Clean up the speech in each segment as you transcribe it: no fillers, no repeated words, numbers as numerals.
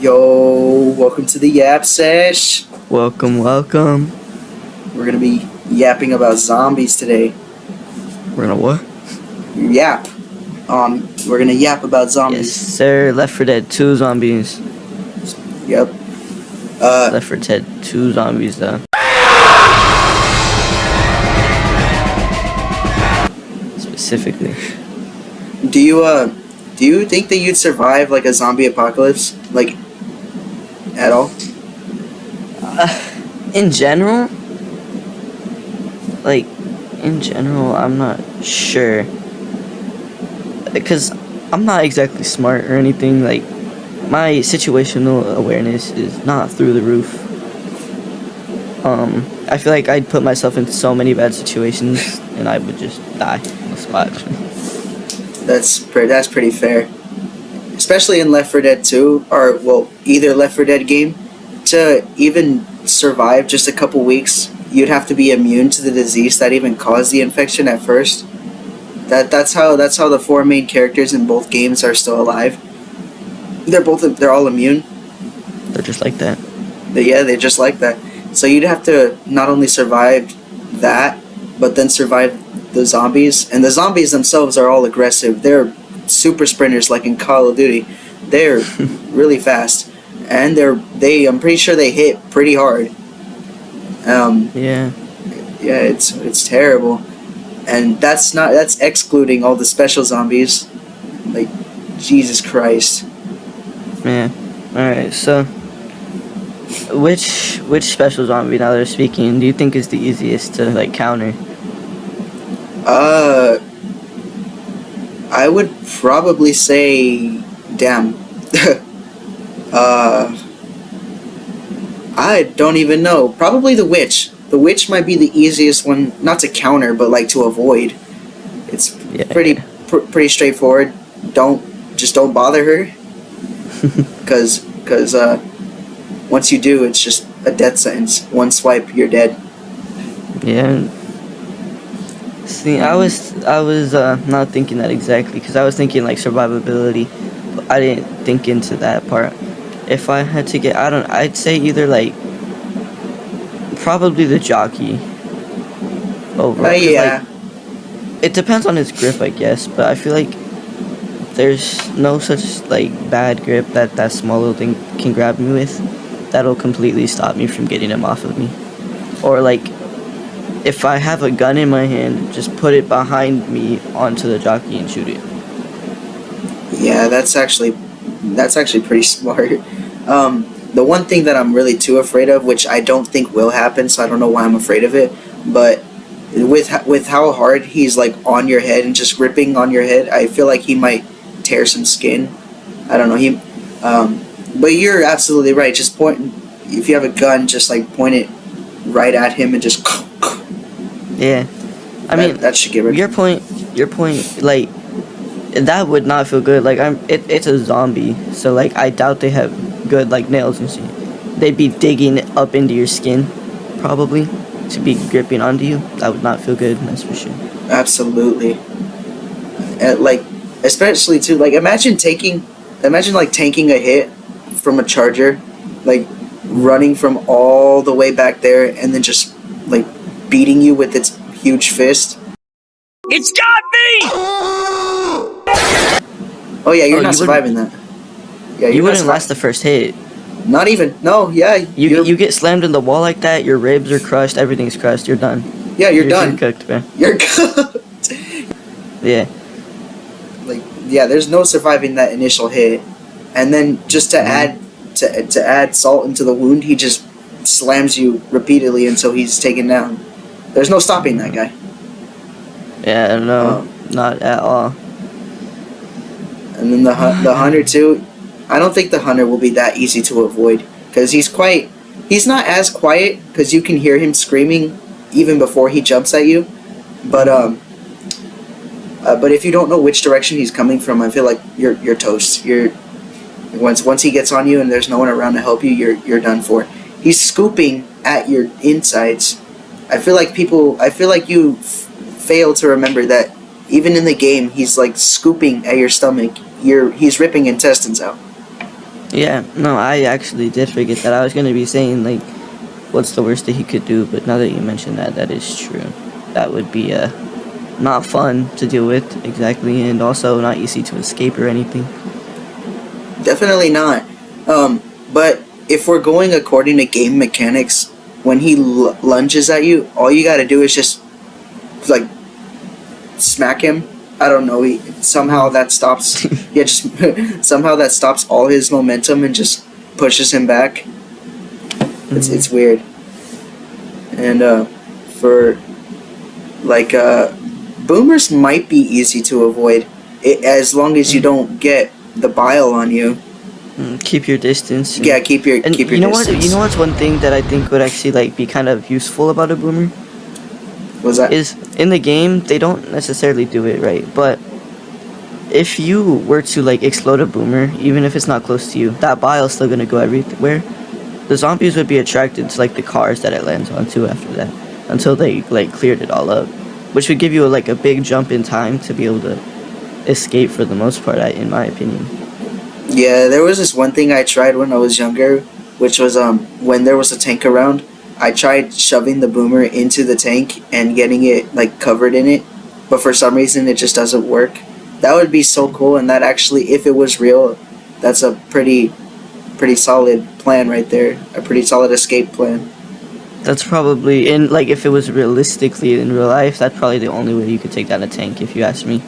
Yo, welcome to the Yap Sesh. Welcome, welcome. We're gonna be yapping about zombies today. We're gonna what? Yap. We're gonna yap about Yes, zombies. sir. Left 4 Dead 2 zombies. Yep. Left 4 Dead 2 zombies, though. Specifically. Do you think that you'd survive like a zombie apocalypse, like at all? In general, I'm not sure. Because I'm not exactly smart or anything. Like, my situational awareness is not through the roof. I feel like I'd put myself into so many bad situations and I would just die on the spot. That's pretty fair, especially in Left 4 Dead 2, or well, either Left 4 Dead game. To even survive just a couple weeks, you'd have to be immune to the disease that even caused the infection at first. That's how the four main characters in both games are still alive. They're all immune. They're just like that. They're just like that. So you'd have to not only survive that, but then survive the zombies. And the zombies themselves are all aggressive. They're super sprinters, like in Call of Duty. They're really fast, and I'm pretty sure they hit pretty hard. Yeah. Yeah, it's terrible, and that's excluding all the special zombies. Like, Jesus Christ. Yeah. Alright, so which special zombie, now that we're speaking, do you think is the easiest to like counter? I would probably say, damn. I don't even know. Probably the witch. The witch might be the easiest one, not to counter, but like to avoid. It's pretty straightforward. Don't bother her, because once you do, it's just a death sentence. One swipe, you're dead. Yeah. See, I was not thinking that exactly, because I was thinking like survivability, but I didn't think into that part. If I had to get, I'd say either like probably the jockey over. Yeah. Like, it depends on his grip, I guess, but I feel like there's no such like bad grip that small little thing can grab me with that'll completely stop me from getting him off of me. Or like, if I have a gun in my hand, just put it behind me onto the jockey and shoot it. Yeah, that's actually pretty smart. The one thing that I'm really too afraid of, which I don't think will happen, so I don't know why I'm afraid of it, but with how hard he's like on your head and just ripping on your head, I feel like he might tear some skin. I don't know, but you're absolutely right. Just point, if you have a gun, just like point it right at him and just. Yeah, I mean that should get rid. Your point, like, that would not feel good. Like, it's a zombie, so like I doubt they have good like nails and shit. They'd be digging up into your skin, probably, to be gripping onto you. That would not feel good. That's for sure. Absolutely. And like, especially too, like imagine tanking a hit from a charger, like running from all the way back there and then just like beating you with its huge fist. It's got me! Oh yeah, you're not surviving that. Yeah, you wouldn't last the first hit. Not even. No, yeah. You get slammed in the wall like that, your ribs are crushed, everything's crushed, you're done. Yeah, you're done. You're cooked, man. You're cooked. Yeah. Like, yeah, there's no surviving that initial hit. And then just to add salt into the wound, he just slams you repeatedly until he's taken down. There's no stopping that guy. Yeah, no, not at all. And then the hunter too. I don't think the hunter will be that easy to avoid, because he's not as quiet, because you can hear him screaming even before he jumps at you. But if you don't know which direction he's coming from, I feel like you're toast. Once he gets on you and there's no one around to help you, you're done for. He's scooping at your insides. I feel like you fail to remember that even in the game, he's like scooping at your stomach. He's ripping intestines out. Yeah, no, I actually did forget that. I was gonna be saying like, what's the worst that he could do? But now that you mentioned that, that is true. That would be not fun to deal with exactly, and also not easy to escape or anything. Definitely not. But if we're going according to game mechanics, when he lunges at you, all you gotta do is just like smack him. I don't know. Somehow that stops. Yeah, just somehow that stops all his momentum and just pushes him back. It's weird. And for like boomers might be easy to avoid, as long as you don't get the bile on you. Keep your distance. Yeah, keep your And keep your you know what? distance. You know what's one thing that I think would actually like be kind of useful about a boomer Was that? is in the game they don't necessarily do it right, but if you were to like explode a boomer, even if it's not close to you, that bile's still gonna go everywhere. The zombies would be attracted to like the cars that it lands onto after that, until they like cleared it all up, which would give you like a big jump in time to be able to escape for the most part, in my opinion. Yeah, there was this one thing I tried when I was younger, which was when there was a tank around, I tried shoving the boomer into the tank and getting it like covered in it, but for some reason it just doesn't work. That would be so cool, and that actually, if it was real, that's a pretty solid plan right there. A pretty solid escape plan. That's probably in like if it was realistically in real life, that's probably the only way you could take down a tank, if you ask me.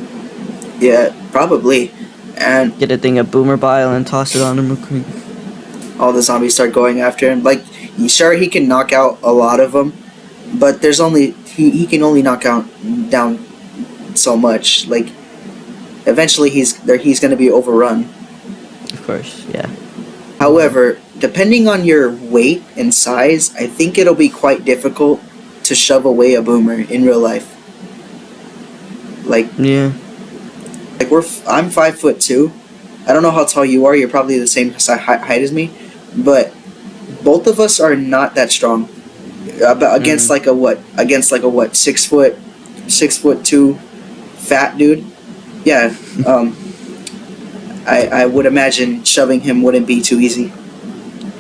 Yeah, probably. And Get a thing of boomer bile and toss it on him real quick. all the zombies start going after him. Like, sure, he can knock out a lot of them, but there's only he can only knock out down so much. Like, eventually he's going to be overrun. Of course, yeah. However, depending on your weight and size, I think it'll be quite difficult to shove away a boomer in real life. Like, Yeah. I'm 5'2". I don't know how tall you are. You're probably the same height as me, but both of us are not that strong. Against like a what? Against like a what? 6'2" fat dude. Yeah. I would imagine shoving him wouldn't be too easy.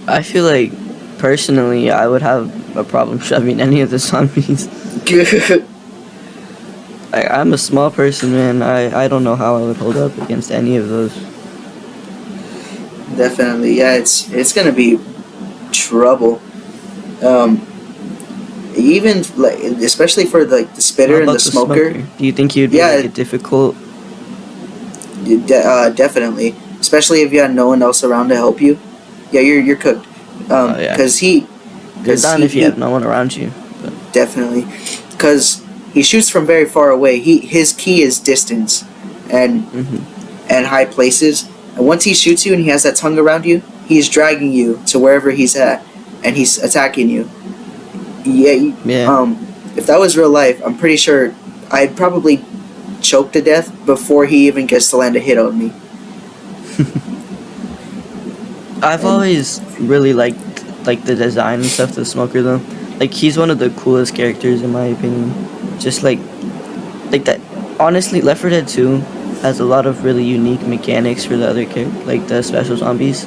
I feel like personally I would have a problem shoving any of the zombies. I'm a small person, man. I don't know how I would hold up against any of those. Definitely, yeah. It's gonna be trouble. Even like especially for like the spitter How and about the smoker. Do you think you'd be Yeah. like it difficult? Definitely, especially if you had no one else around to help you. Yeah, you're cooked. Yeah. Because You're done if you have no one around you. But definitely, because he shoots from very far away. His key is distance, and high places. And once he shoots you and he has that tongue around you, he's dragging you to wherever he's at, and he's attacking you. Yeah. Yeah. If that was real life, I'm pretty sure I'd probably choke to death before he even gets to land a hit on me. I've always really liked like the design and stuff of the smoker though. Like he's one of the coolest characters in my opinion. Just like that. Honestly, Left 4 Dead 2 has a lot of really unique mechanics for the other like the special zombies,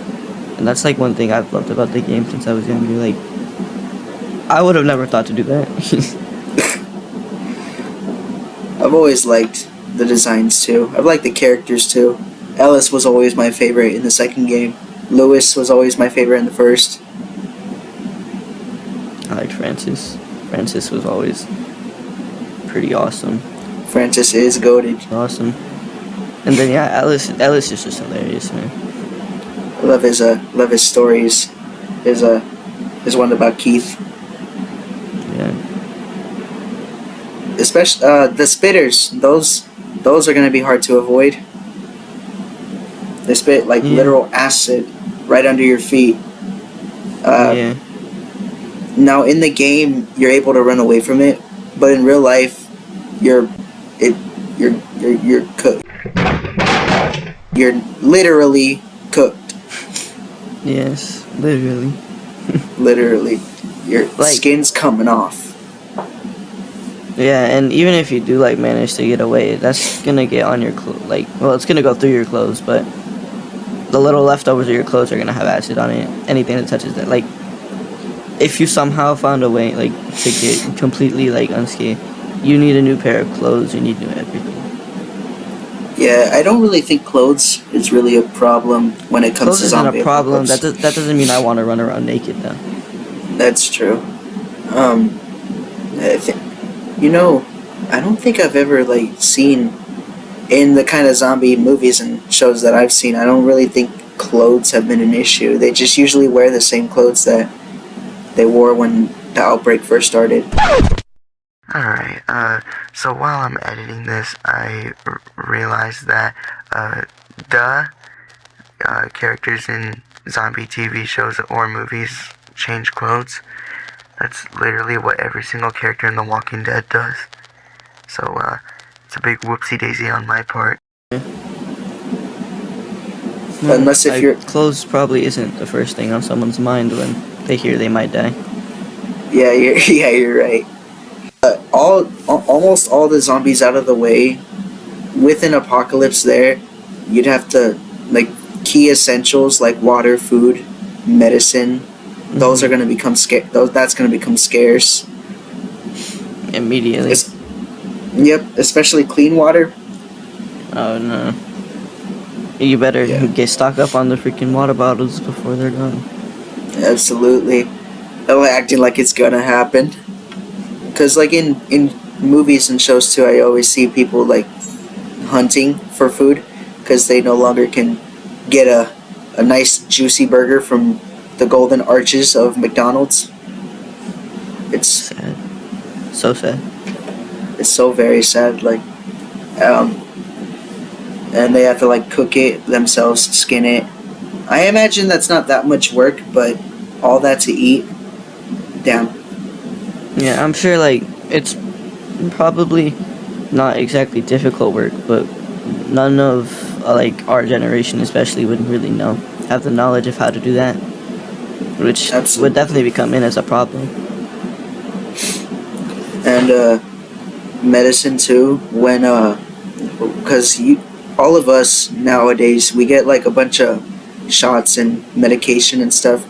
and that's like one thing I've loved about the game since I was younger. Like I would have never thought to do that. I've always liked the designs too. I've liked the characters too. Ellis was always my favorite in the second game. Lewis was always my favorite in the first. I liked Francis. Francis was always pretty awesome. Francis is goated. Awesome. And then yeah, Ellis is just hilarious, man. I love his stories. His one about Keith. Yeah. Especially the spitters. Those are gonna be hard to avoid. They spit like literal acid right under your feet. Yeah. Now in the game you're able to run away from it, but in real life you're cooked. You're literally cooked. Yes, literally. Literally, your Like- skin's coming off. Yeah, and even if you do like manage to get away, that's gonna get on your it's gonna go through your clothes, but the little leftovers of your clothes are gonna have acid on it. Anything that touches that, like, if you somehow found a way, like, to get completely, like, unscathed, you need a new pair of clothes. You need new everything. Yeah, I don't really think clothes is really a problem when it comes Clothes to isn't zombie a problem. apocalypse. That doesn't mean I want to run around naked though. That's true. I think, I don't think I've ever like seen in the kind of zombie movies and shows that I've seen. I don't really think clothes have been an issue. They just usually wear the same clothes that they wore when the outbreak first started. Alright, so while I'm editing this, I realized that, characters in zombie TV shows or movies change clothes. That's literally what every single character in The Walking Dead does. So, it's a big whoopsie daisy on my part. Unless if you're... Clothes probably isn't the first thing on someone's mind when they hear they might die. Yeah, you're right. Almost all the zombies out of the way, with an apocalypse there, you'd have to, like, key essentials like water, food, medicine, those are going to become that's going to become scarce. Immediately. Yep, especially clean water. Oh no. You better get stocked up on the freaking water bottles before they're gone. Absolutely. They're acting like it's gonna happen. Because, like, in movies and shows, too, I always see people, like, hunting for food because they no longer can get a nice, juicy burger from the golden arches of McDonald's. It's sad. So sad. It's so very sad, like, and they have to, like, cook it themselves, skin it. I imagine that's not that much work, but all that to eat, damn. Yeah, I'm sure, like, it's probably not exactly difficult work, but none of, like, our generation especially would really have the knowledge of how to do that, which would definitely become in as a problem. And, medicine, too, when, because all of us nowadays, we get, like, a bunch of shots and medication and stuff.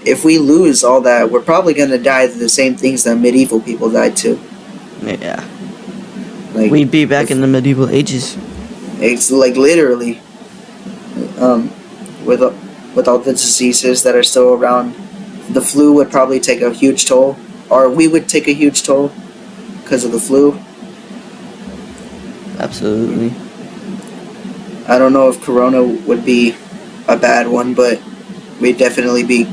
If we lose all that, we're probably gonna die to the same things that medieval people died to. Yeah. Like, we'd be back in the medieval ages. It's like literally, with all the diseases that are still around, the flu would probably take a huge toll, or we would take a huge toll because of the flu. Absolutely. I don't know if Corona would be a bad one, but we'd definitely be.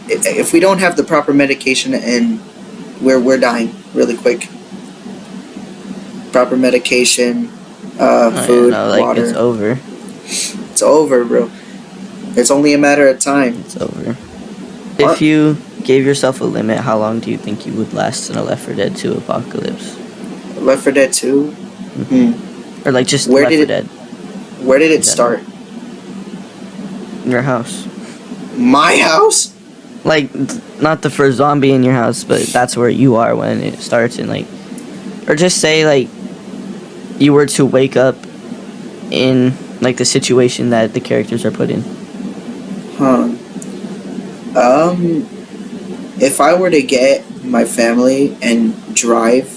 If we don't have the proper medication, and we're dying really quick. Proper medication, food, water. It's over. It's over, bro. It's only a matter of time. It's over. If you gave yourself a limit, how long do you think you would last in a Left 4 Dead 2 apocalypse? Left 4 Dead 2? Or, like, just Left 4 Dead. Where did it start? In your house. My house? Like, not the first zombie in your house, but that's where you are when it starts, and, like... Or just say, like, you were to wake up in, like, the situation that the characters are put in. If I were to get my family and drive,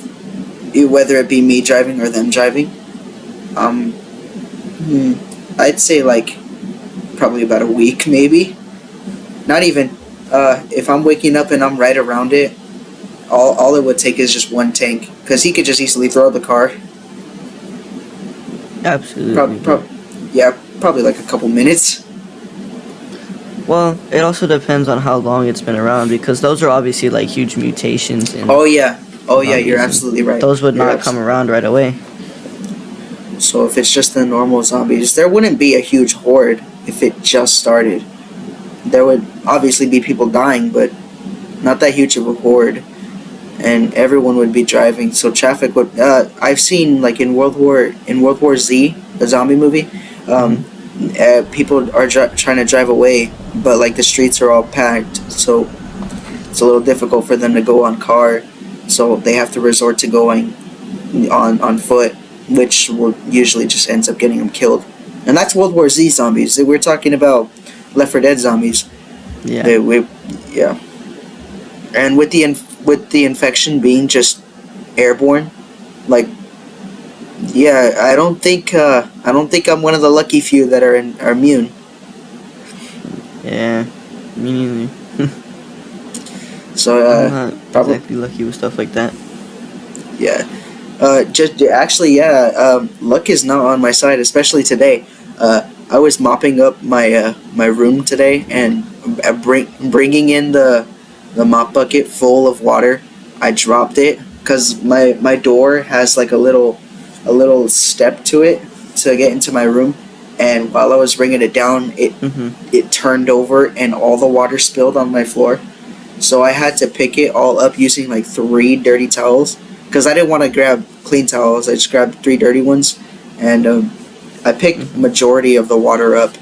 whether it be me driving or them driving, I'd say, like, probably about a week, maybe. Not even. If I'm waking up and I'm right around it, all it would take is just one tank, because he could just easily throw the car. Absolutely. Probably like a couple minutes. Well, it also depends on how long it's been around, because those are obviously, like, huge mutations. Oh yeah, you're absolutely right. Those would not come around right away. So if it's just the normal zombies, there wouldn't be a huge horde if it just started. There would obviously be people dying, but not that huge of a horde. And everyone would be driving, so traffic would... I've seen, like, in World War Z, the zombie movie, people are trying to drive away, but, like, the streets are all packed, so it's a little difficult for them to go on car, so they have to resort to going on foot, which will usually just ends up getting them killed. And that's World War Z zombies. We're talking about Left 4 Dead zombies. Yeah. Yeah. And with the infection being just airborne, like, yeah, I don't think I'm one of the lucky few that are immune. Yeah. Me neither. So I'm not probably exactly lucky with stuff like that. yeah. Just actually, yeah. Luck is not on my side, especially today. I was mopping up my room today and bringing in the mop bucket full of water. I dropped it because my door has like a little step to it to get into my room, and while I was bringing it down, it turned over and all the water spilled on my floor. So I had to pick it all up using like 3 dirty towels because I didn't want to grab clean towels. I just grabbed 3 dirty ones, and I picked majority of the water up.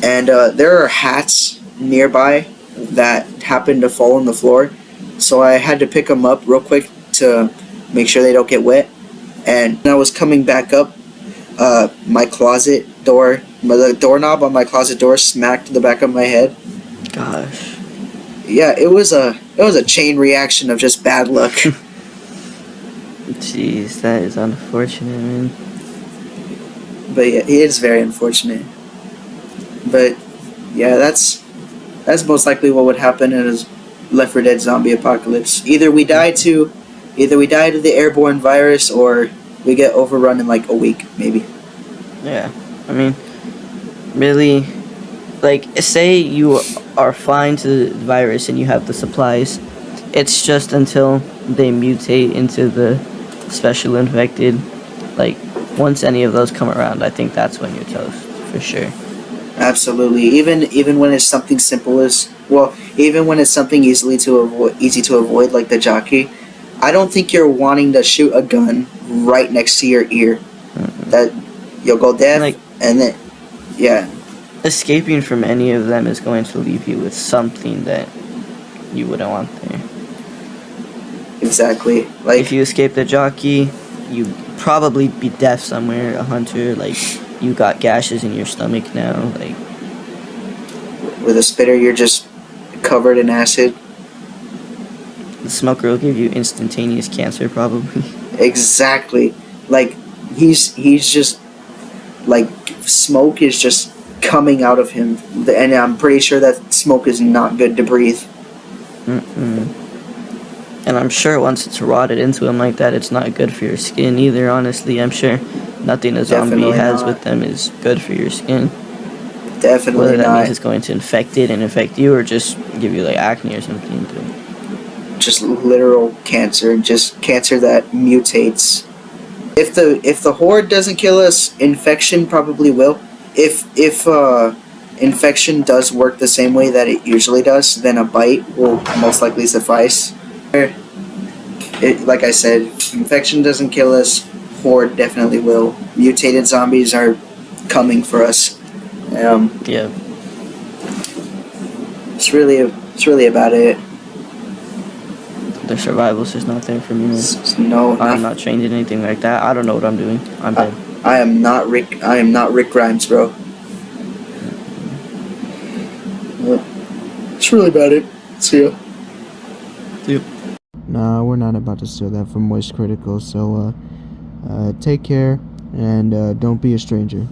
And there are hats nearby that happened to fall on the floor, so I had to pick them up real quick to make sure they don't get wet. And when I was coming back up, my closet door, the doorknob on my closet door smacked the back of my head. Gosh. Yeah, it was a chain reaction of just bad luck. Jeez, that is unfortunate, man. But yeah, it is very unfortunate. But yeah, that's most likely what would happen in a Left 4 Dead zombie apocalypse. Either we die to the airborne virus, or we get overrun in like a week, maybe. Yeah. I mean, really, like, say you are fine to the virus and you have the supplies. It's just until they mutate into the special infected, like, once any of those come around, I think that's when you're toast, for sure. Absolutely. Even when it's something simple as even when it's something easy to avoid, like the jockey, I don't think you're wanting to shoot a gun right next to your ear. That you'll go deaf, Like, and then yeah. escaping from any of them is going to leave you with something that you wouldn't want there. Exactly. Like, if you escape the jockey, you probably be deaf somewhere. A hunter, like, you got gashes in your stomach now. Like, with a spitter, you're just covered in acid. the smoker will give you instantaneous cancer, probably. Exactly. Like, he's just like, smoke is just coming out of him, and I'm pretty sure that smoke is not good to breathe. And I'm sure once it's rotted into him like that, it's not good for your skin either, honestly. I'm sure nothing a zombie Definitely has not. with them is good for your skin. Definitely Whether that not. means it's going to infect it and infect you, or just give you, like, acne or something. Just literal cancer, just cancer that mutates. If the horde doesn't kill us, infection probably will. If infection does work the same way that it usually does, then a bite will most likely suffice. Like I said, infection doesn't kill us, horde definitely will. Mutated zombies are coming for us. Yeah. It's really about it. The survival's just not there for me, man. No, I'm not trained in anything like that. I don't know what I'm doing. I'm dead. I am not Rick Grimes, bro. That's really about it. See ya. Yep. Nah, we're not about to steal that from Moist Critical, so take care and don't be a stranger.